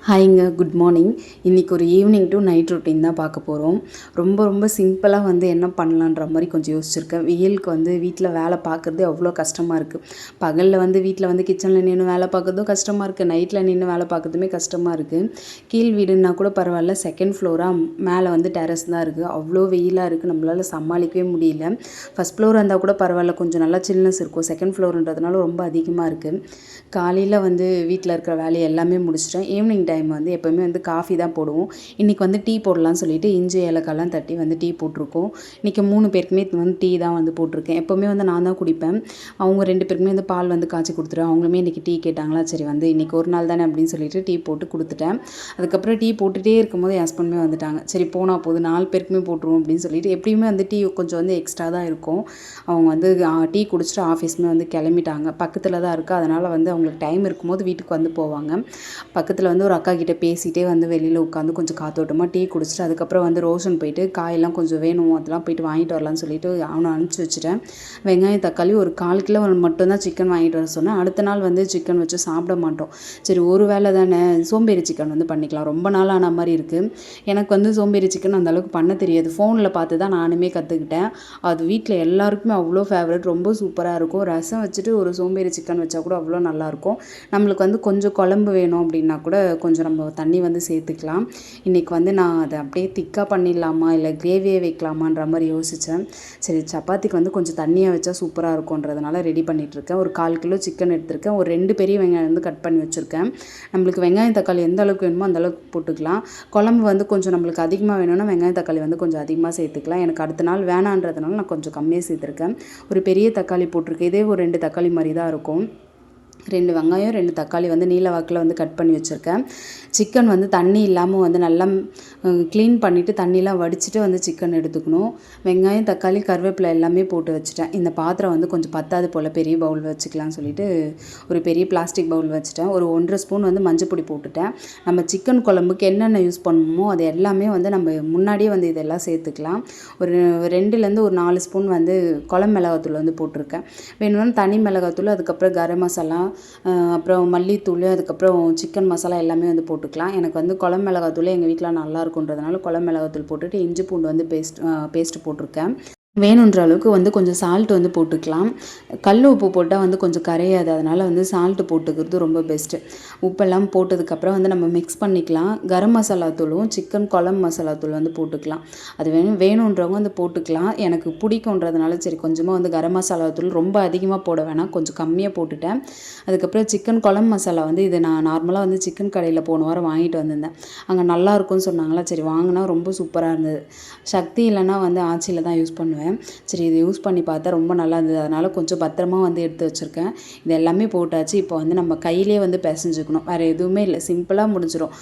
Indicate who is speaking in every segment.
Speaker 1: ஹாய்ங்க, good morning. இன்றைக்கி ஒரு evening to night routine தான் பார்க்க போகிறோம். ரொம்ப சிம்பிளாக என்ன பண்ணலான்ற மாதிரி கொஞ்சம் யோசிச்சுருக்கேன். வெயிலுக்கு வீட்டில் வேலை பார்க்குறதே அவ்வளோ கஷ்டமாக இருக்குது. பகலில் வீட்டில் கிச்சனில் நின்று வேலை பார்க்குறதும் கஷ்டமாக இருக்குது, நைட்டில் நின்று வேலை பார்க்குறதுமே கஷ்டமாக இருக்குது. கீழ் வீடுன்னா கூட பரவாயில்ல, செகண்ட் ஃப்ளோராக மேலே டெரஸ் தான் இருக்குது. அவ்வளோ வெயிலாக இருக்குது, நம்மளால் சமாளிக்கவே முடியல. ஃபஸ்ட் ஃப்ளோர் இருந்தால் கூட பரவாயில்ல, கொஞ்சம் நல்லா சில்னஸ் இருக்கும். செகண்ட் ஃப்ளோருன்றதுனால ரொம்ப அதிகமாக இருக்குது. காலையில் வீட்டில் இருக்கிற வேலையை எல்லாமே முடிச்சிட்டேன். ஈவினிங் டைம் எப்போவுமே காஃபி தான் போடுவோம். இன்றைக்கி டீ போடலான்னு சொல்லிட்டு இஞ்சி ஏலக்காய்லாம் தட்டி டீ போட்டிருக்கோம். இன்றைக்கி 3 பேருக்குமே டீ தான் போட்டிருக்கேன். எப்போவுமே நான் தான் குடிப்பேன். அவங்க 2 பேருக்குமே பால் காய்ச்சி கொடுத்துருவேன். அவங்களுமே இன்றைக்கி டீ கேட்டாங்களா, சரி இன்றைக்கி ஒரு நாள் தானே அப்படின்னு சொல்லிட்டு டீ போட்டு கொடுத்துட்டேன். அதுக்கப்புறம் டீ போட்டுகிட்டே இருக்கும்போது என் ஹஸ்பண்டுமே வந்துட்டாங்க. சரி போனால் போது 4 பேருக்குமே போட்டுருவோம் அப்படின்னு சொல்லிட்டு, எப்படியுமே டீ கொஞ்சம் எக்ஸ்ட்ரா தான் இருக்கும். அவங்க டீ குடிச்சிட்டு ஆஃபீஸ்மே கிளம்பிட்டாங்க. பக்கத்தில் தான் இருக்குது. அதனால் அவங்களுக்கு டைம் இருக்கும்போது வீட்டுக்கு போவாங்க. பக்கத்தில் ஒரு அக்கா கிட்டே பேசிகிட்டே வெளியில் உட்காந்து கொஞ்சம் காத்தோட்டமாக டீ குடிச்சிட்டு, அதுக்கப்புறம் ரோஷன் போயிட்டு காயெல்லாம் கொஞ்சம் வேணும், அதெல்லாம் போயிட்டு வாங்கிட்டு வரலான்னு சொல்லிட்டு அவனை அனுப்பிச்சி வச்சுட்டேன். வெங்காயம் தக்காளி ஒரு 1/4 கிலோ மட்டும்தான் சிக்கன் வாங்கிட்டு வர சொன்னேன். அடுத்த நாள் சிக்கன் வச்சு சாப்பிட மாட்டோம். சரி ஒரு வேளை தானே சோம்பேறி சிக்கன் பண்ணிக்கலாம். ரொம்ப நாள் ஆன மாதிரி இருக்குது. எனக்கு சோம்பேறி சிக்கன் அந்தளவுக்கு பண்ண தெரியாது. ஃபோனில் பார்த்து தான் நானுமே கற்றுக்கிட்டேன். அது வீட்டில் எல்லாருக்குமே அவ்வளோ ஃபேவரட், ரொம்ப சூப்பராக இருக்கும். ரசம் வச்சுட்டு ஒரு சோம்பேறி சிக்கன் வச்சா கூட அவ்வளோ நல்லாயிருக்கும். நம்மளுக்கு கொஞ்சம் குழம்பு வேணும் அப்படின்னா கூட கொஞ்சம் நம்ம தண்ணி சேர்த்துக்கலாம். இன்றைக்கி நான் அதை அப்படியே திக்காக பண்ணிடலாமா இல்லை கிரேவியே வைக்கலாமான்ற மாதிரி யோசித்தேன். சரி சப்பாத்திக்கு கொஞ்சம் தண்ணியாக வச்சா சூப்பராக இருக்கும்ன்றதுனால ரெடி பண்ணிகிட்ருக்கேன். ஒரு 1/4 கிலோ சிக்கன் எடுத்திருக்கேன். ஒரு 2 பெரிய வெங்காயம் கட் பண்ணி வச்சுருக்கேன். நம்மளுக்கு வெங்காயம் தக்காளி எந்த அளவுக்கு வேணுமோ அந்த அளவுக்கு போட்டுக்கலாம். குழம்பு கொஞ்சம் நம்மளுக்கு அதிகமாக வேணும்னா வெங்காயம் தக்காளி கொஞ்சம் அதிகமாக சேர்த்துக்கலாம். எனக்கு அடுத்த நாள் வேணான்றதுனால நான் கொஞ்சம் கம்மியாக சேர்த்துருக்கேன். ஒரு பெரிய தக்காளி போட்டிருக்கேன். இதே ஒரு 2 தக்காளி மாதிரி தான் இருக்கும். 2 வெங்காயம் 2 தக்காளி நீல வாக்கில் கட் பண்ணி வச்சுருக்கேன். சிக்கன் தண்ணி இல்லாமல் நல்லா க்ளீன் பண்ணிவிட்டு தண்ணிலாம் வடிச்சிட்டு சிக்கன் எடுத்துக்கணும். வெங்காயம் தக்காளி கருவேப்பிலை எல்லாமே போட்டு வச்சுட்டேன். இந்த பாத்திரம் கொஞ்சம் பத்தாது போல், பெரிய பவுல் வச்சுக்கலாம்னு சொல்லிட்டு ஒரு பெரிய பிளாஸ்டிக் பவுல் வச்சுட்டேன். ஒரு 1.5 ஸ்பூன் மஞ்சள் பொடி போட்டுட்டேன். நம்ம சிக்கன் குழம்புக்கு என்னென்ன யூஸ் பண்ணணுமோ அது எல்லாமே நம்ம முன்னாடியே இதெல்லாம் சேர்த்துக்கலாம். ஒரு 2லேருந்து ஒரு 4 ஸ்பூன் குழம்பு மிளகாத்தூள் போட்டிருக்கேன். வேணும்னா தனி மிளகாத்தூள், அதுக்கப்புறம் கரம் மசாலா, அப்புறம் மல்லித்தூள், அதுக்கப்புறம் சிக்கன் மசாலா எல்லாமே போட்டுக்கலாம். எனக்கு குழம்பு மிளகாத்தூள் எங்கள் வீட்டில் நல்லா இருக்குன்றதுனால குழம்பு மிளகாத்தூள் போட்டுட்டு இஞ்சி பூண்டு பேஸ்ட் போட்டிருக்கேன். வேணுன்ற அளவுக்கு கொஞ்சம் சால்ட்டு போட்டுக்கலாம். கல் உப்பு போட்டால் கொஞ்சம் கரையாது, அதனால் சால்ட்டு போட்டுக்கிறது ரொம்ப பெஸ்ட்டு. உப்பெல்லாம் போட்டதுக்கப்புறம் நம்ம மிக்ஸ் பண்ணிக்கலாம். கரம் மசாலா தூளும் சிக்கன் குழம்பு மசாலா தூள் போட்டுக்கலாம். அது வேணுன்றவங்க போட்டுக்கலாம். எனக்கு பிடிக்குன்றதுனால சரி கொஞ்சமாக கரம் மசாலா தூள் ரொம்ப அதிகமாக போட வேணாம், கொஞ்சம் கம்மியாக போட்டுட்டேன். அதுக்கப்புறம் சிக்கன் குழம்பு மசாலா இது நான் நார்மலாக சிக்கன் கடையில் போன வாரம் வாங்கிட்டு வந்திருந்தேன். அங்கே நல்லாயிருக்கும்னு சொன்னாங்களா, சரி வாங்கினா ரொம்ப சூப்பராக இருந்தது. சக்தி இல்லைன்னா ஆச்சியில் தான் யூஸ் பண்ணுவேன். சரி இது யூஸ் பண்ணி பார்த்தா ரொம்ப நல்லா இருந்தது, அதனால் கொஞ்சம் பத்திரமா எடுத்து வச்சுருக்கேன். இது எல்லாமே போட்டாச்சு. இப்போ நம்ம கையிலே பிசைஞ்சுக்கணும், வேறு எதுவுமே இல்லை, சிம்பிளாக முடிஞ்சிடும்.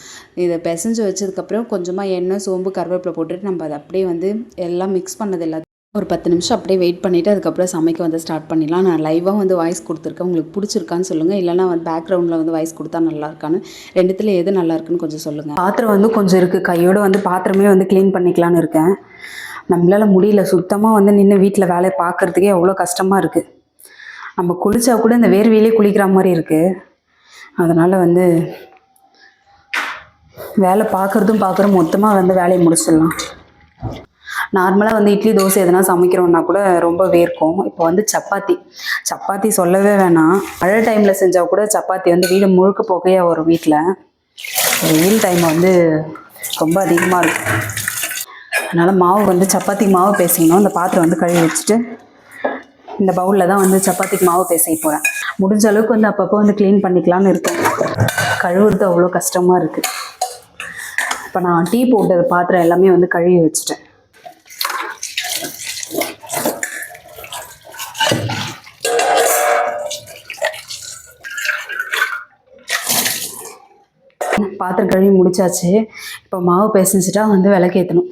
Speaker 1: இதை பிசைஞ்சு வச்சதுக்கப்புறம் கொஞ்சமாக எண்ணெய் சோம்பு கருவேப்பிலை போட்டுட்டு நம்ம அதை அப்படியே எல்லாம் மிக்ஸ் பண்ணது எல்லாத்தையும் ஒரு 10 நிமிஷம் அப்படியே வெயிட் பண்ணிவிட்டு அதுக்கப்புறம் சமைக்க ஸ்டார்ட் பண்ணிடலாம். நான் லைவாக வாய்ஸ் கொடுத்துருக்கேன். உங்களுக்கு பிடிச்சிருக்கான்னு சொல்லுங்கள், இல்லைனா பேக்ரவுண்டில் வாய்ஸ் கொடுத்தா நல்லா இருக்கான்னு, ரெண்டுத்தில் எது நல்லா இருக்குன்னு கொஞ்சம் சொல்லுங்கள். பாத்திரம் கொஞ்சம் இருக்குது, கையோடு பாத்திரமே க்ளீன் பண்ணிக்கலான்னு இருக்கேன். நம்மளால் முடியல சுத்தமாக நின்று வீட்டில் வேலையை பார்க்குறதுக்கே அவ்வளோ கஷ்டமாக இருக்குது. நம்ம குளித்தா கூட இந்த வேர்வையிலே குளிக்கிற மாதிரி இருக்குது. அதனால் வேலை பார்க்குறோம், மொத்தமாக வேலையை முடிச்சிடலாம். நார்மலாக இட்லி தோசை எதனா சமைக்கிறோன்னா கூட ரொம்ப வேர்க்கும். இப்போ சப்பாத்தி சொல்லவே வேணாம். மழை டைமில் செஞ்சால் கூட சப்பாத்தி வீடு முழுக்க புகையாக வரும். வீட்டில் வெயில் டைம் ரொம்ப அதிகமாக இருக்கும். அதனால் மாவு சப்பாத்திக்கு மாவு பேசிக்கணும். இந்த பாத்திரம் கழுவி வச்சுட்டு இந்த பவுலில் தான் சப்பாத்திக்கு மாவு பேசிக்க போகிறேன். முடிஞ்ச அளவுக்கு அப்பப்போ க்ளீன் பண்ணிக்கலான்னு இருக்கேன். கழுவுறது அவ்வளோ கஷ்டமாக இருக்குது. இப்போ நான் டீ போட்டது பாத்திரம் எல்லாமே கழுவி வச்சுட்டேன். பாத்திரம் கழுவி முடிச்சாச்சு. இப்போ மாவு பிசைஞ்சிட்டா விளக்கேற்றணும்.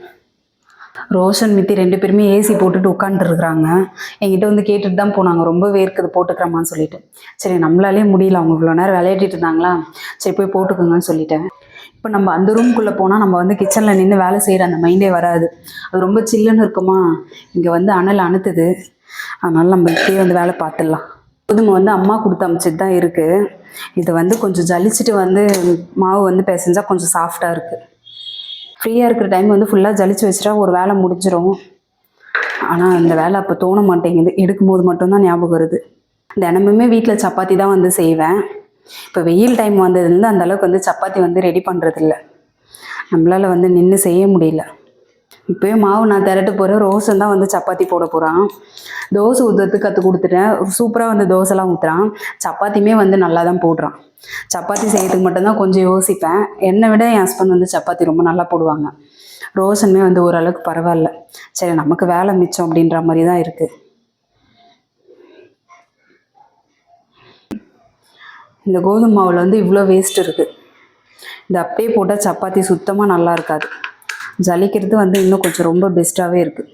Speaker 1: ரோஷன் மித்தி 2 பேருமே ஏசி போட்டுட்டு உட்காந்துருக்குறாங்க. என்கிட்ட கேட்டுட்டு தான் போனாங்க, ரொம்ப வேர்க்குது போட்டுக்கிறமான்னு சொல்லிட்டு. சரி நம்மளாலே முடியல, அவங்க இவ்வளோ நேரம் விளையாடிட்டு இருந்தாங்களா, சரி போய் போட்டுக்கோங்கன்னு சொல்லிட்டேன். இப்போ நம்ம அந்த ரூம்குள்ளே போனால் நம்ம கிச்சனில் நின்று வேலை செய்கிற அந்த மைண்டே வராது. அது ரொம்ப சில்லுன்னு இருக்குமா, இங்கே அனல் அணுத்துது. அதனால் நம்ம இப்படியே வேலை பார்த்துடலாம். கோதுமை வந்து அம்மா கொடுத்து அமிச்சது தான் இருக்குது. இதை வந்து கொஞ்சம் ஜலிச்சுட்டு வந்து மாவு வந்து பிசைஞ்சா கொஞ்சம் சாஃப்டாக இருக்குது. ஃப்ரீயாக இருக்கிற டைம் வந்து ஃபுல்லாக ஜலிச்சு வச்சுட்டா ஒரு வேலை முடிஞ்சிடும். ஆனால் அந்த வேலை அப்போ தோண மாட்டேங்குது. எடுக்கும்போது மட்டும்தான் ஞாபகம் வருது. தினமுமே வீட்டில் சப்பாத்தி தான் வந்து செய்வேன். இப்போ வெயில் டைம் வந்ததுலேருந்து அந்தளவுக்கு வந்து சப்பாத்தி வந்து ரெடி பண்ணுறதில்ல. நம்மளால் வந்து நின்று செய்ய முடியல. இப்போயே மாவு நான் திரட்ட போகிறேன். ரோஷன் தான் வந்து சப்பாத்தி போட போகிறான். தோசை ஊற்றுறதுக்கு கற்றுக் கொடுத்துட்டேன். சூப்பராக வந்து தோசைலாம் ஊற்றுறான். சப்பாத்தியுமே வந்து நல்லா தான் போடுறான். சப்பாத்தி செய்யறதுக்கு மட்டும்தான் கொஞ்சம் யோசிப்பேன். என்னை விட என் ஹஸ்பண்ட் வந்து சப்பாத்தி ரொம்ப நல்லா போடுவாங்க. ரோஷனுமே வந்து ஓரளவுக்கு பரவாயில்ல. சரி, நமக்கு வேலை மிச்சம் அப்படின்ற மாதிரி தான் இருக்குது. இந்த கோதுமை மாவில் வந்து இவ்வளோ வேஸ்ட் இருக்குது. இந்த அப்படியே போட்டால் சப்பாத்தி சுத்தமாக நல்லா இருக்காது. ஜலிக்கிறது வந்து இன்னும் கொஞ்சம் ரொம்ப பெஸ்ட்டாகவே இருக்குது.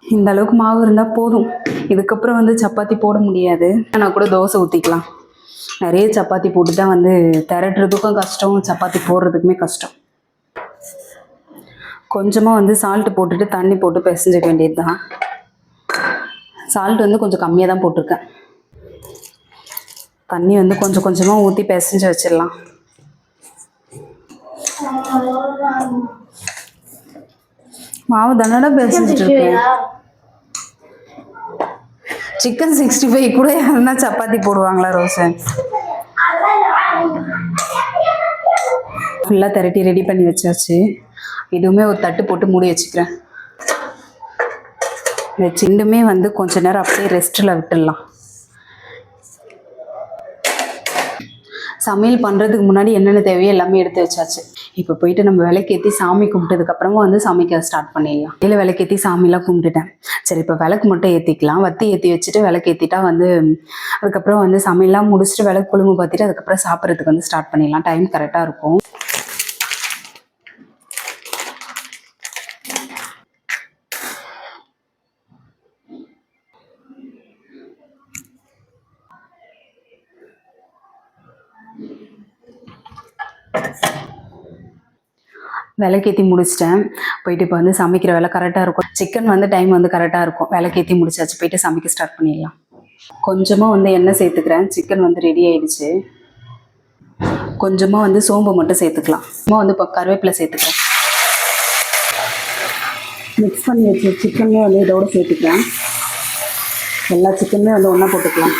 Speaker 1: இந்த அளவுக்கு மாவு இருந்தால் போதும். இதுக்கப்புறம் வந்து சப்பாத்தி போட முடியாது. ஆனால் கூட தோசை ஊற்றிக்கலாம். நிறைய சப்பாத்தி போட்டு தான் வந்து திரட்டுறதுக்கும் கஷ்டம், சப்பாத்தி போடுறதுக்குமே கஷ்டம். கொஞ்சமாக வந்து சால்ட்டு போட்டுட்டு தண்ணி போட்டு பிசைஞ்சிக்க வேண்டியது தான். சால்ட் வந்து கொஞ்சம் கம்மியாக தான் போட்டிருக்கேன். தண்ணி வந்து கொஞ்சம் கொஞ்சமாக ஊற்றி பிசைஞ்சு வச்சிடலாம். மாவு தானடா பிசைஞ்சிட்டு இருக்கேன். சிக்கன் 65 கூட யாருன்னா சப்பாத்தி போடுவாங்களா ரோஷன்? ஃபுல்லாக திரட்டி ரெடி பண்ணி வச்சாச்சு. இதுவுமே ஒரு தட்டு போட்டு மூடி வச்சுக்கிறேன். இந்த சிண்டுமே வந்து கொஞ்ச நேரம் அப்படியே ரெஸ்ட்டில் விட்டுடலாம். சமையல் பண்ணுறதுக்கு முன்னாடி என்னென்ன தேவையோ எல்லாமே எடுத்து வச்சாச்சு. இப்போ போயிட்டு நம்ம விளக்கேற்றி சாமி கும்பிட்டதுக்கப்புறமா வந்து சமைக்க ஸ்டார்ட் பண்ணிடலாம். இல்லை, விளக்கேற்றி சாமிலாம் கும்பிட்டுட்டேன். சரி, இப்போ விளக்கு மட்டும் ஏற்றிக்கலாம். வத்தி ஏற்றி வச்சுட்டு விளக்கு ஏற்றிட்டா வந்து அதுக்கப்புறம் வந்து சமையல்லாம் முடிச்சுட்டு விளக்கு குழும்பு பார்த்துட்டு அதுக்கப்புறம் சாப்பிட்றதுக்கு வந்து ஸ்டார்ட் பண்ணிடலாம். டைம் கரெக்டாக இருக்கும். விளக்கேற்றி முடிச்சிட்டேன். போயிட்டு இப்போ வந்து சமைக்கிற வேலை கரெக்டாக இருக்கும். சிக்கன் வந்து டைம் வந்து கரெக்டாக இருக்கும். விளக்கேற்றி முடிச்சாச்சு. போயிட்டு சமைக்க ஸ்டார்ட் பண்ணிடலாம். கொஞ்சமாக வந்து எண்ணெய் சேர்த்துக்கிறேன். சிக்கன் வந்து ரெடி ஆகிடுச்சு. கொஞ்சமாக வந்து சோம்பு மட்டும் சேர்த்துக்கலாம். சும்மா வந்து இப்போ கருவேப்பிலை சேர்த்துக்கிறேன். மிக்ஸ் பண்ணி வச்ச சிக்கனே வந்து இதோடு சேர்த்துக்கிறேன். எல்லா சிக்கனுமே வந்து ஒன்றா போட்டுக்கலாம்.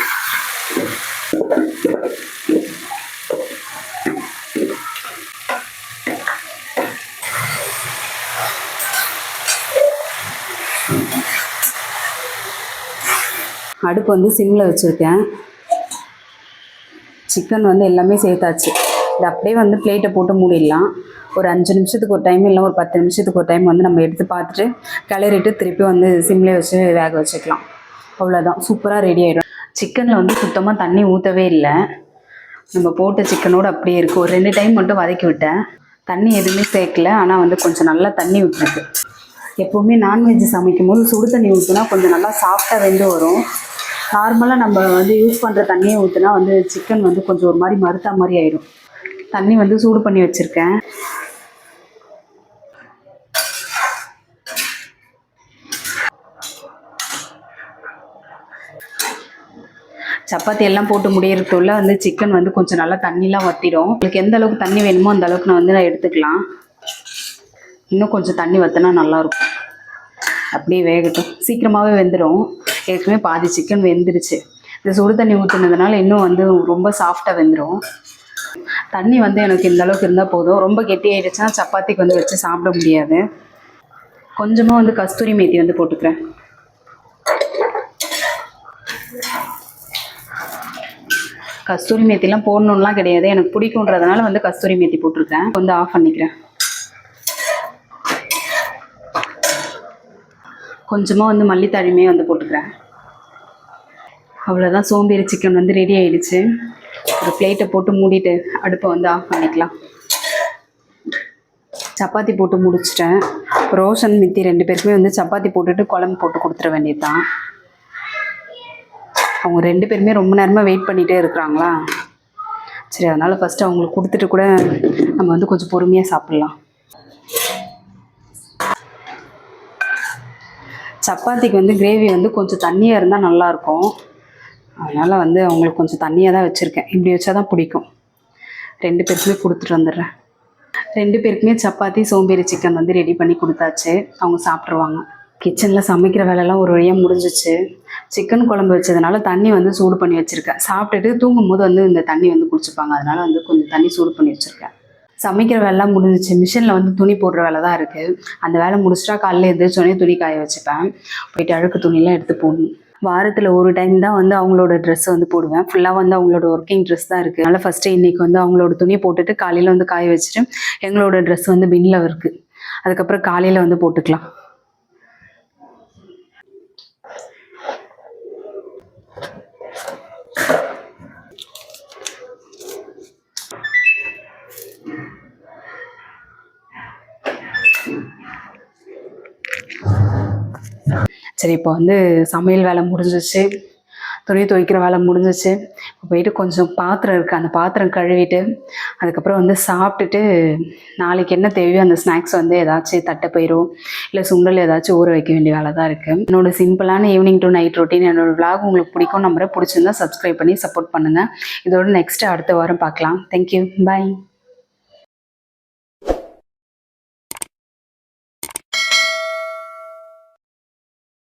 Speaker 1: அடுப்பு வந்து சிம்மில் வச்சுருக்கேன். சிக்கன் வந்து எல்லாமே சேர்த்தாச்சு. இது அப்படியே வந்து பிளேட்டை போட்டு மூடிடலாம். ஒரு 5 நிமிஷத்துக்கு ஒரு டைம் இல்லை ஒரு 10 நிமிஷத்துக்கு ஒரு டைம் வந்து நம்ம எடுத்து பார்த்துட்டு கிளறிட்டு திருப்பி வந்து சிம்மில் வச்சு வேக வச்சுக்கலாம். அவ்வளோதான், சூப்பராக ரெடி ஆகிடும். சிக்கனில் வந்து சுத்தமாக தண்ணி ஊற்றவே இல்லை. நம்ம போட்ட சிக்கனோடு அப்படியே இருக்குது. ஒரு 2 டைம் மட்டும் வதக்கி விட்டேன். தண்ணி எதுவுமே சேர்க்கல. ஆனால் வந்து கொஞ்சம் நல்லா தண்ணி விட்டுருக்கு. எப்போவுமே நான்வெஜ் சமைக்கும் போது சுடு தண்ணி ஊற்றினா கொஞ்சம் நல்லா சாஃப்டாக வெந்து வரும். நார்மலாக நம்ம வந்து யூஸ் பண்ணுற தண்ணியை ஊற்றினா வந்து சிக்கன் வந்து கொஞ்சம் ஒரு மாதிரி மறுத்தா மாதிரி ஆயிடும். தண்ணி வந்து சூடு பண்ணி வச்சுருக்கேன். சப்பாத்தி எல்லாம் போட்டு முடியறதுக்குள்ள வந்து சிக்கன் வந்து கொஞ்சம் நல்லா தண்ணிலாம் வற்றிடும். உங்களுக்கு எந்த அளவுக்கு தண்ணி வேணுமோ அந்த அளவுக்கு நான் எடுத்துக்கலாம். இன்னும் கொஞ்சம் தண்ணி வற்றினா நல்லாயிருக்கும். அப்படியே வேகட்டும். சீக்கிரமாகவே வெந்துடும். ஏற்கனவே பாதி சிக்கன் வெந்துருச்சு. இந்த சுடு தண்ணி ஊற்றுனதுனால இன்னும் வந்து ரொம்ப சாஃப்டாக வெந்துடும். தண்ணி வந்து எனக்கு இந்த அளவுக்கு இருந்தால் போதும். ரொம்ப கெட்டியாயிடுச்சுன்னா சப்பாத்திக்கு வந்து வச்சு சாப்பிட முடியாது. கொஞ்சமாக வந்து கஸ்தூரி மேத்தி வந்து போட்டுக்கிறேன். கஸ்தூரி மேத்திலாம் போடணும்லாம் கிடையாது. எனக்கு பிடிக்குன்றதுனால வந்து கஸ்தூரி மேத்தி போட்டிருக்கேன். வந்து ஆஃப் பண்ணிக்கிறேன். கொஞ்சமாக வந்து மல்லித்தழையுமே வந்து போட்டுக்கிறேன். அவ்வளோதான், சோம்பேறி சிக்கன் வந்து ரெடி ஆகிடுச்சு. ஒரு பிளேட்டை போட்டு மூடிட்டு அடுப்பை வந்து ஆஃப் பண்ணிக்கலாம். சப்பாத்தி போட்டு முடிச்சிட்டேன். ரோஷன் மித்தி 2 பேருக்குமே வந்து சப்பாத்தி போட்டுட்டு குழம்பு போட்டு கொடுத்துட வேண்டியது தான். அவங்க 2 பேருமே ரொம்ப நேரமாக வெயிட் பண்ணிகிட்டே இருக்கிறாங்களா. சரி, அதனால் ஃபஸ்ட்டு அவங்களுக்கு கொடுத்துட்டு கூட நம்ம வந்து கொஞ்சம் பொறுமையாக சாப்பிட்லாம். சப்பாத்திக்கு வந்து கிரேவி வந்து கொஞ்சம் தண்ணியாக இருந்தால் நல்லாயிருக்கும். அதனால் வந்து அவங்களுக்கு கொஞ்சம் தண்ணியாக தான் வச்சுருக்கேன். இப்படி வச்சா தான் பிடிக்கும். 2 பேருக்குமே கொடுத்துட்டு வந்துடுறேன். 2 பேருக்குமே சப்பாத்தி சோம்பேறி சிக்கன் வந்து ரெடி பண்ணி கொடுத்தாச்சு. அவங்க சாப்பிட்ருவாங்க. கிச்சனில் சமைக்கிற வேலைலாம் ஒரு வழியாக முடிஞ்சிச்சு. சிக்கன் குழம்பு வச்சதுனால தண்ணி வந்து சூடு பண்ணி வச்சுருக்கேன். சாப்பிட்டுட்டு தூங்கும்போது வந்து இந்த தண்ணி வந்து குடிச்சுப்பாங்க. அதனால் வந்து கொஞ்சம் தண்ணி சூடு பண்ணி வச்சுருக்கேன். சமைக்கிற வேலைலாம் முடிஞ்சிச்சு. மிஷினில் வந்து துணி போடுற வேலை தான் இருக்குது. அந்த வேலை முடிச்சிட்டா காலையில் எழுந்திரிச்சோடனே துணி காய வச்சுப்பேன். போயிட்டு அழுக்கு துணிலாம் எடுத்து போடணும். வாரத்தில் ஒரு டைம் தான் வந்து அவங்களோட ட்ரெஸ் வந்து போடுவேன். ஃபுல்லாக வந்து அவங்களோட ஒர்க்கிங் ட்ரெஸ் தான் இருக்குது. அதனால் ஃபஸ்ட்டு இன்றைக்கி வந்து அவங்களோட துணியை போட்டுட்டு காலையில் வந்து காய வச்சுட்டு எங்களோட ட்ரெஸ் வந்து பின்னில் இருக்குது. அதுக்கப்புறம் காலையில் வந்து போட்டுக்கலாம். சரி, இப்போ வந்து சமையல் வேலை முடிஞ்சிச்சு, துணி துவைக்கிற வேலை முடிஞ்சிச்சு. இப்போ போயிட்டு கொஞ்சம் பாத்திரம் இருக்குது, அந்த பாத்திரம் கழுவிட்டு அதுக்கப்புறம் வந்து சாப்பிட்டுட்டு நாளைக்கு என்ன தேவையோ அந்த ஸ்நாக்ஸ் வந்து ஏதாச்சும் தட்டைப்பயிரோ இல்லை சுண்டல் ஏதாச்சும் ஊற வைக்க வேண்டிய வேலை தான் இருக்குது. என்னோடய சிம்பிளான ஈவினிங் டு நைட் ரொட்டீன் என்னோடய விளாக் உங்களுக்கு பிடிக்கும் நம்புறேன். பிடிச்சிருந்தா சப்ஸ்கிரைப் பண்ணி சப்போர்ட் பண்ணுங்கள். இதோட நெக்ஸ்ட்டு அடுத்த வாரம் பார்க்கலாம். தேங்க்யூ, பாய்.